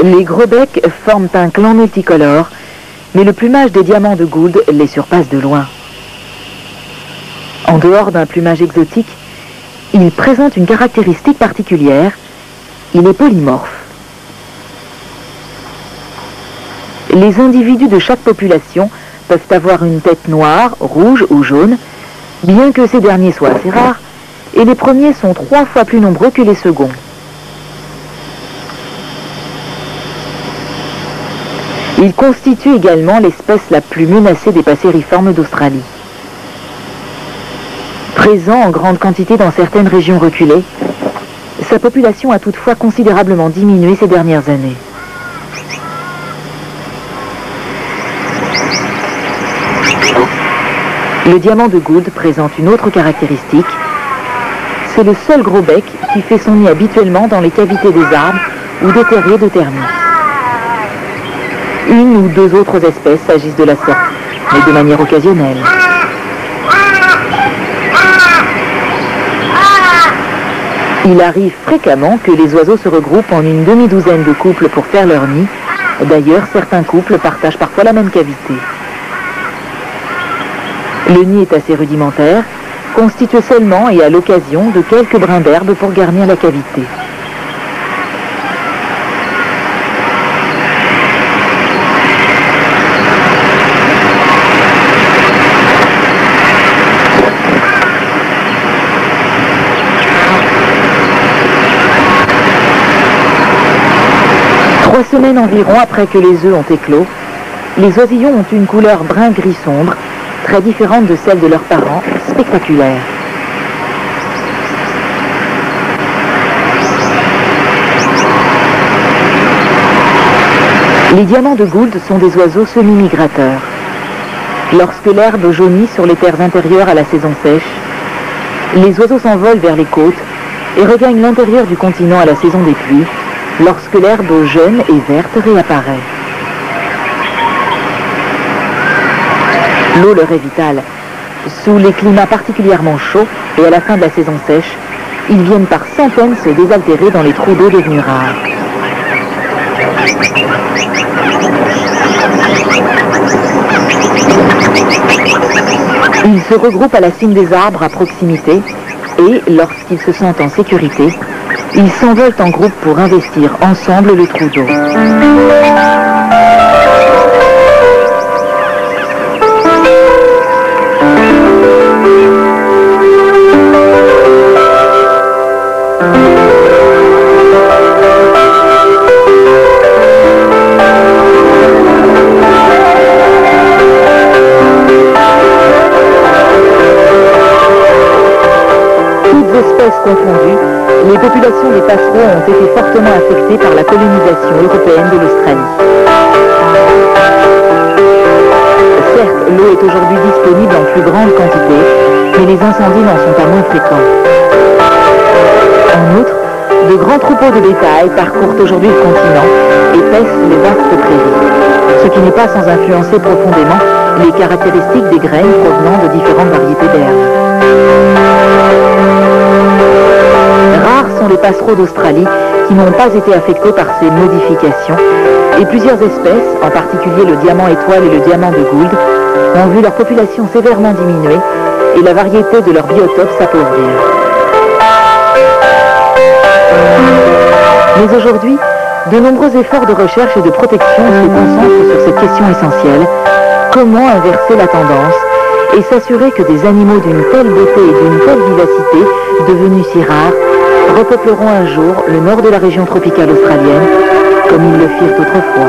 Les gros becs forment un clan multicolore, mais le plumage des diamants de Gould les surpasse de loin. En dehors d'un plumage exotique, il présente une caractéristique particulière, il est polymorphe. Les individus de chaque population peuvent avoir une tête noire, rouge ou jaune, bien que ces derniers soient assez rares, et les premiers sont 3 fois plus nombreux que les seconds. Il constitue également l'espèce la plus menacée des passeriformes d'Australie. Présent en grande quantité dans certaines régions reculées, sa population a toutefois considérablement diminué ces dernières années. Le diamant de Gould présente une autre caractéristique. C'est le seul gros bec qui fait son nid habituellement dans les cavités des arbres ou des terriers de termites. Une ou 2 autres espèces agissent de la sorte, mais de manière occasionnelle. Il arrive fréquemment que les oiseaux se regroupent en une demi-douzaine de couples pour faire leur nid. D'ailleurs, certains couples partagent parfois la même cavité. Le nid est assez rudimentaire, constitué seulement et à l'occasion de quelques brins d'herbe pour garnir la cavité. Trois semaines environ après que les œufs ont éclos, les oisillons ont une couleur brun-gris sombre, très différente de celle de leurs parents, spectaculaire. Les diamants de Gould sont des oiseaux semi-migrateurs. Lorsque l'herbe jaunit sur les terres intérieures à la saison sèche, les oiseaux s'envolent vers les côtes et regagnent l'intérieur du continent à la saison des pluies, lorsque l'herbe jeune et verte réapparaît. L'eau leur est vitale. Sous les climats particulièrement chauds et à la fin de la saison sèche, ils viennent par centaines se désaltérer dans les trous d'eau devenus rares. Ils se regroupent à la cime des arbres à proximité et, lorsqu'ils se sentent en sécurité, ils s'envolent en groupe pour investir ensemble le trou d'eau. Confondues, les populations des passereaux ont été fortement affectées par la colonisation européenne de l'Australie. Certes, l'eau est aujourd'hui disponible en plus grande quantité, mais les incendies n'en sont pas moins fréquents. En outre, de grands troupeaux de bétail parcourent aujourd'hui le continent et paissent les vastes prairies, ce qui n'est pas sans influencer profondément les caractéristiques des graines provenant de différentes variétés d'herbes. Rares sont les passereaux d'Australie qui n'ont pas été affectés par ces modifications, et plusieurs espèces, en particulier le diamant étoile et le diamant de Gould, ont vu leur population sévèrement diminuer et la variété de leur biotope s'appauvrir. Mais aujourd'hui, de nombreux efforts de recherche et de protection se concentrent sur cette question essentielle: comment inverser la tendance et s'assurer que des animaux d'une telle beauté et d'une telle vivacité, devenus si rares, repeupleront un jour le nord de la région tropicale australienne, comme ils le firent autrefois.